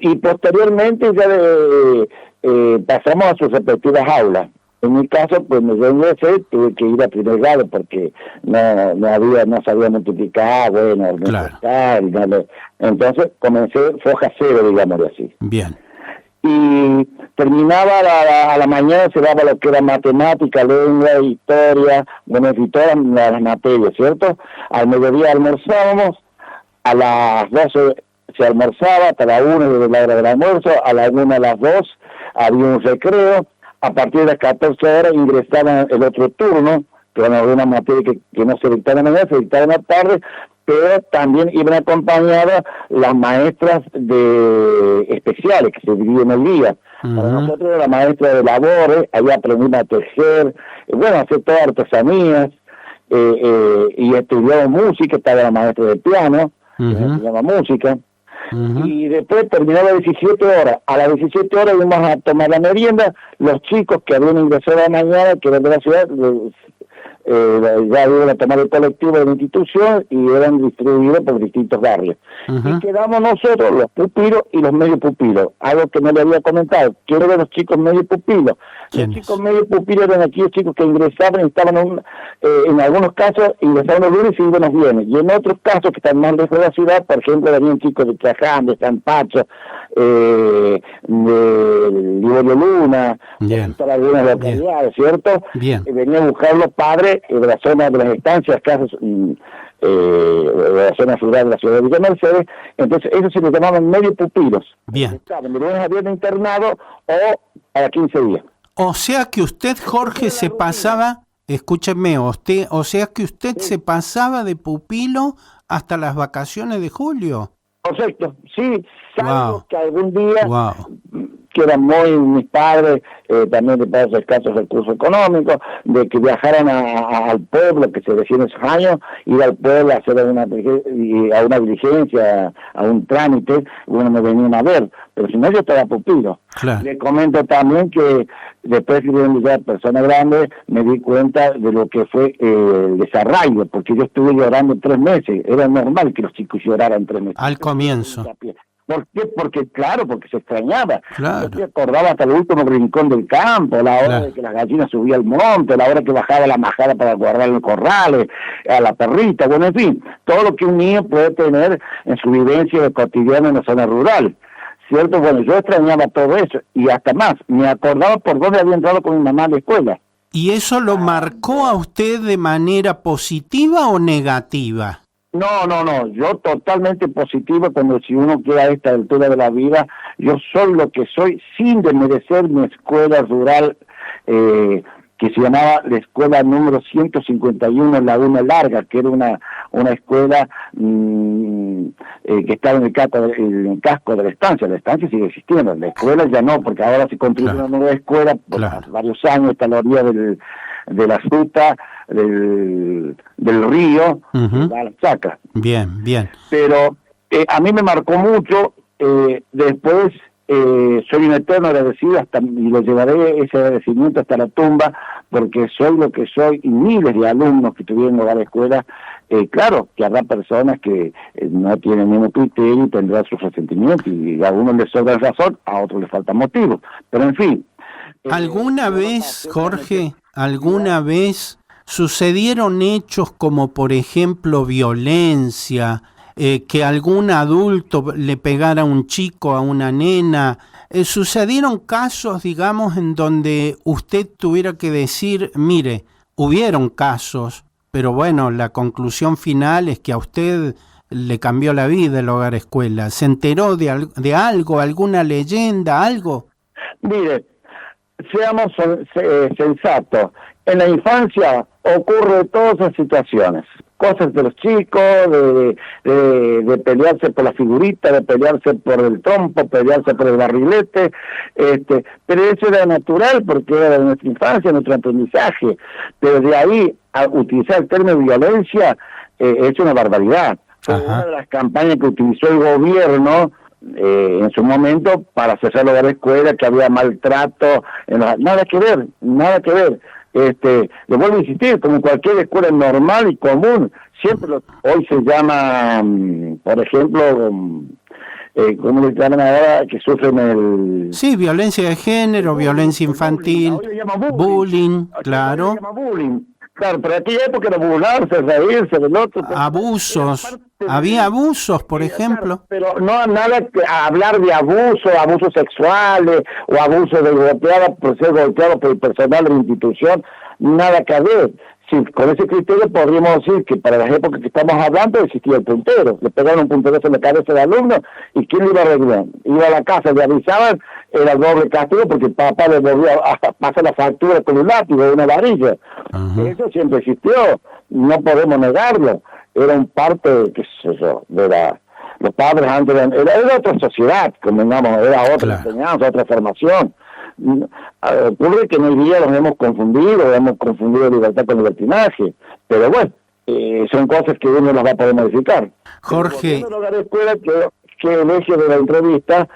Y posteriormente ya pasamos a sus respectivas aulas. En mi caso, pues me ingresé, tuve que ir a primer grado porque no sabía multiplicar, bueno, claro. Entonces comencé foja cero, digamos así. Bien. Y terminaba a la mañana, se daba lo que era matemática, lengua, historia, bueno, y todas las materias, ¿cierto? Al mediodía almorzábamos, a las 12 se almorzaba, hasta la 1 de la hora del almuerzo, a la 1 a las 2 había un recreo, a partir de las 14 horas ingresaban el otro turno, que eran algunas materias que no se dictaban en la mañana, se dictaban en la tarde, pero también iban acompañadas las maestras especiales que se dividen el día. Uh-huh. Para nosotros era la maestra de labores, ahí aprendimos a tejer, bueno, a hacer todas artesanías, y estudiamos música, estaba la maestra de piano, uh-huh, que estudiaba música. uh-huh. Y después terminaba a las 17 horas. A las 17 horas íbamos a tomar la merienda. Los chicos que habían ingresado a la mañana, que eran de la ciudad, ya iban a tomar el colectivo de la institución y eran distribuidos por distintos barrios. Uh-huh. Y quedamos nosotros, los pupilos y los medio pupilos. Algo que no le había comentado. Quiero ver los chicos medio pupilos. Los chicos medio pupilos eran aquellos chicos que ingresaban y estaban en algunos casos ingresaban los lunes y iban los viernes. Y en otros casos que están más lejos de la ciudad, por ejemplo, venían chicos de Traján, de San Pacho, de Liborio Luna, de algunas localidades, ¿cierto? Venían a buscar los padres de la zona de las estancias, casas, de la zona rural de la ciudad de Villa Mercedes. Entonces ellos se les llamaban medio pupilos. Estaban de lunes a viernes internados o a 15 días. O sea que usted, Jorge, se pasaba, escúcheme, o sea que usted se pasaba de pupilo hasta las vacaciones de julio. Correcto, sí, salvo que algún día, que eran mis padres, también de padres de escasos recursos económicos, de que viajaran al pueblo, que se decía en esos años, ir al pueblo a hacer una diligencia, a un trámite, bueno, me venían a ver, pero si no yo estaba pupilo. Claro. Le comento también que después que vieron ya personas grandes, me di cuenta de lo que fue el desarraigo, porque yo estuve llorando 3 meses, era normal que los chicos lloraran 3 meses. Al comienzo. ¿Por qué? Porque se extrañaba. Claro. Yo me acordaba hasta el último rincón del campo, la hora de que las gallinas subían al monte, la hora que bajaba la majada para guardar los corrales, a la perrita, bueno, en fin, todo lo que un niño puede tener en su vivencia cotidiana en la zona rural. ¿Cierto? Bueno, yo extrañaba todo eso, y hasta más, me acordaba por dónde había entrado con mi mamá a la escuela. ¿Y eso lo marcó a usted de manera positiva o negativa? No, yo totalmente positivo, cuando si uno queda a esta altura de la vida, yo soy lo que soy sin desmerecer mi escuela rural, que se llamaba la escuela número 151 Laguna Larga, que era una escuela que estaba en el casco de la estancia sigue existiendo, la escuela ya no, porque ahora se construye una nueva escuela, por varios años está a la orilla de la ruta del río, uh-huh, a la chacra. Bien. Pero a mí me marcó mucho, después soy un eterno agradecido y lo llevaré ese agradecimiento hasta la tumba, porque soy lo que soy, y miles de alumnos que tuvieron a la escuela. Claro que habrá personas que no tienen el mismo criterio y tendrán sus resentimientos, y a unos les sobra razón, a otros les falta motivo, pero en fin. ¿Alguna vez, Jorge, sucedieron hechos como, por ejemplo, violencia, que algún adulto le pegara a un chico, a una nena? ¿Sucedieron casos, digamos, en donde usted tuviera que decir, mire, hubieron casos, pero bueno, la conclusión final es que a usted le cambió la vida el Hogar Escuela? ¿Se enteró de algo, alguna leyenda, algo? Mire, seamos sensatos. En la infancia ocurre todas esas situaciones, cosas de los chicos, de pelearse por la figurita, de pelearse por el trompo, pelearse por el barrilete, pero eso era natural porque era de nuestra infancia, nuestro aprendizaje, pero de ahí a utilizar el término violencia es una barbaridad. Fue una de las campañas que utilizó el gobierno en su momento para hacer lograr escuela, que había maltrato, nada que ver. Le vuelvo a insistir, como cualquier escuela normal y común, siempre hoy se llama, por ejemplo, ¿cómo le llaman ahora? Que sufren el... Sí, violencia de género, violencia infantil, Hoy le llaman bullying, Hoy claro. le llaman bullying. Claro, pero aquella época era burlarse, reírse del otro. Abusos, había abusos, por ejemplo. Pero no nada que hablar de abusos sexuales o abusos de golpeada por ser golpeado por el personal de la institución, nada que ver. Sí, con ese criterio podríamos decir que para las épocas que estamos hablando existía el puntero. Le pegaron un puntero en la cabeza del alumno y ¿quién le iba a arreglar? Iba a la casa, le avisaban, era el doble castigo porque el papá le volvía a pasar la factura con un látigo o una varilla. Eso siempre existió, no podemos negarlo. Era un parte, qué sé yo, los padres antes era otra sociedad, convengamos, era otra enseñanza, otra formación. Ocurre que hoy día los hemos confundido libertad con libertinaje, pero bueno, son cosas que uno las va a poder modificar. Jorge, que el eje de la entrevista,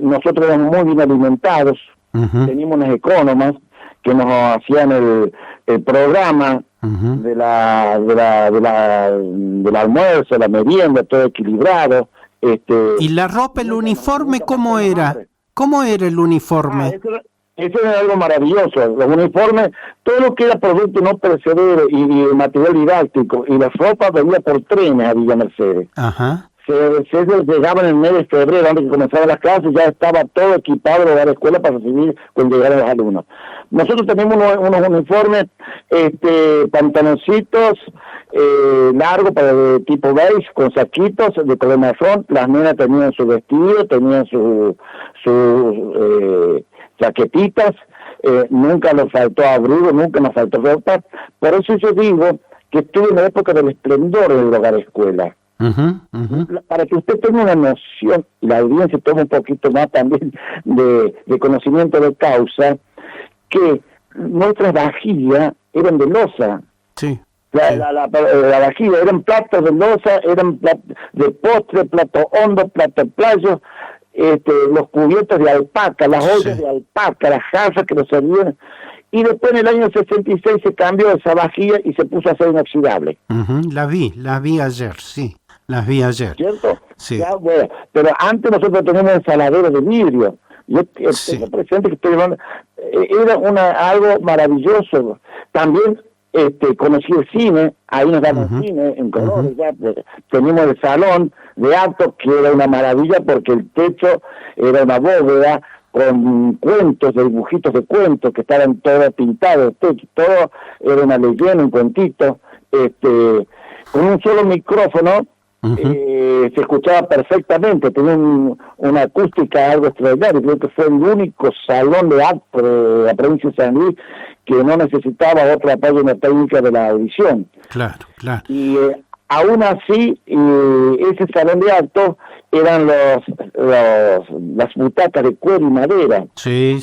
nosotros éramos muy bien alimentados, teníamos unas ecónomas que nos hacían el programa del almuerzo, la merienda, todo equilibrado. ¿Y la ropa, el uniforme, cómo era? ¿Cómo era el uniforme? Eso era algo maravilloso. Los uniformes, todo lo que era producto no perecedero y material didáctico, y la ropa venía por trenes a Villa Mercedes. Se llegaba en el mes de febrero, antes de comenzar las clases, ya estaba todo equipado de la escuela para recibir cuando llegaran los alumnos. Nosotros teníamos unos uniformes, pantaloncitos largos para de tipo beige, con saquitos de color marrón. Las nenas tenían su vestido, tenían sus chaquetitas, nunca nos faltó abrigo, nunca nos faltó ropa. Por eso yo digo que estuve en la época del esplendor del hogar escuela. Para que usted tenga una noción, y la audiencia tome un poquito más también de conocimiento de causa, que nuestras vajillas eran de loza. La vajilla eran platos de loza, eran de postre, plato hondo, plato playo, los cubiertos de alpaca, las ollas de alpaca, las jarras que nos servían. Y después en el año 66 se cambió esa vajilla y se puso a ser inoxidable. Las vi ayer, sí. Las vi ayer. ¿Cierto? Sí. Ya, bueno, pero antes nosotros teníamos ensaladeros de vidrio. Yo tengo presente que estoy hablando, era algo maravilloso. También conocí el cine, ahí nos daban cine en colores, ya, pues, teníamos el salón de actos que era una maravilla porque el techo era una bóveda con cuentos, de dibujitos de cuentos que estaban todos pintados, todo era una leyenda, un cuentito, con un solo micrófono. Se escuchaba perfectamente, tenía una acústica algo extraordinaria. Creo que fue el único salón de acto de la provincia de San Luis que no necesitaba otro apoyo en la técnica de la audición. Claro. Y aún así, ese salón de acto eran las butacas de cuero y madera. Sí.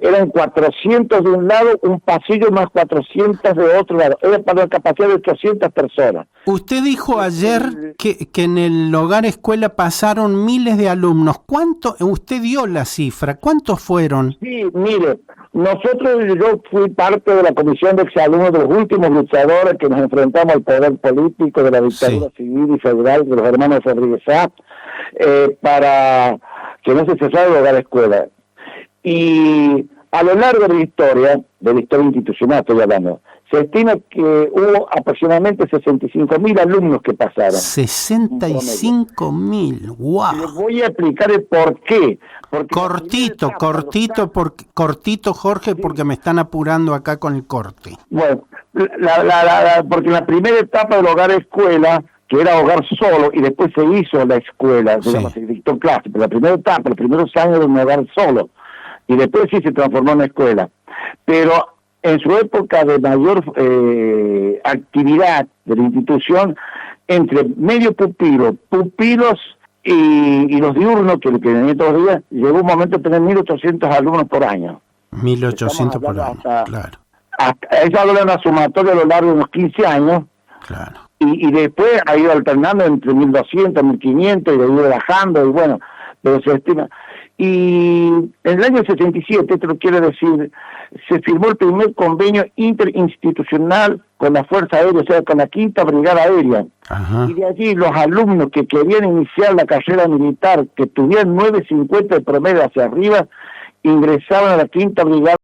Eran 400 de un lado, un pasillo más 400 de otro lado. Era para la capacidad de 800 personas. Usted dijo ayer que en el hogar escuela pasaron miles de alumnos. ¿Cuánto? Usted dio la cifra. ¿Cuántos fueron? Sí, mire, yo fui parte de la comisión de exalumnos de los últimos luchadores que nos enfrentamos al poder político de la dictadura civil y federal de los hermanos Rodríguez Sá, para que no se cesara el hogar escuela. Y a lo largo de la historia institucional estoy hablando, se estima que hubo aproximadamente 65.000 alumnos que pasaron. 65.000, wow. Les voy a explicar el por qué. Cortito, Jorge, porque me están apurando acá con el corte. Bueno, porque en la primera etapa del hogar escuela, que era hogar solo, y después se hizo la escuela, digamos, se dictó clase, pero la primera etapa, los primeros años de un hogar solo, y después sí se transformó en escuela. Pero en su época de mayor actividad de la institución, entre medio pupilos y los diurnos, que venían todos los días, llegó un momento de tener 1.800 alumnos por año. 1.800 por año, claro. Eso habla de una sumatoria a lo largo de unos 15 años. Claro. Y después ha ido alternando entre 1.200, 1.500 y ha ido bajando, y bueno, pero se estima. Y en el año 77, esto lo quiero decir, se firmó el primer convenio interinstitucional con la Fuerza Aérea, o sea, con la 5ª Brigada Aérea. Ajá. Y de allí los alumnos que querían iniciar la carrera militar, que tuvieran 9.50 de promedio hacia arriba, ingresaban a la 5ª Brigada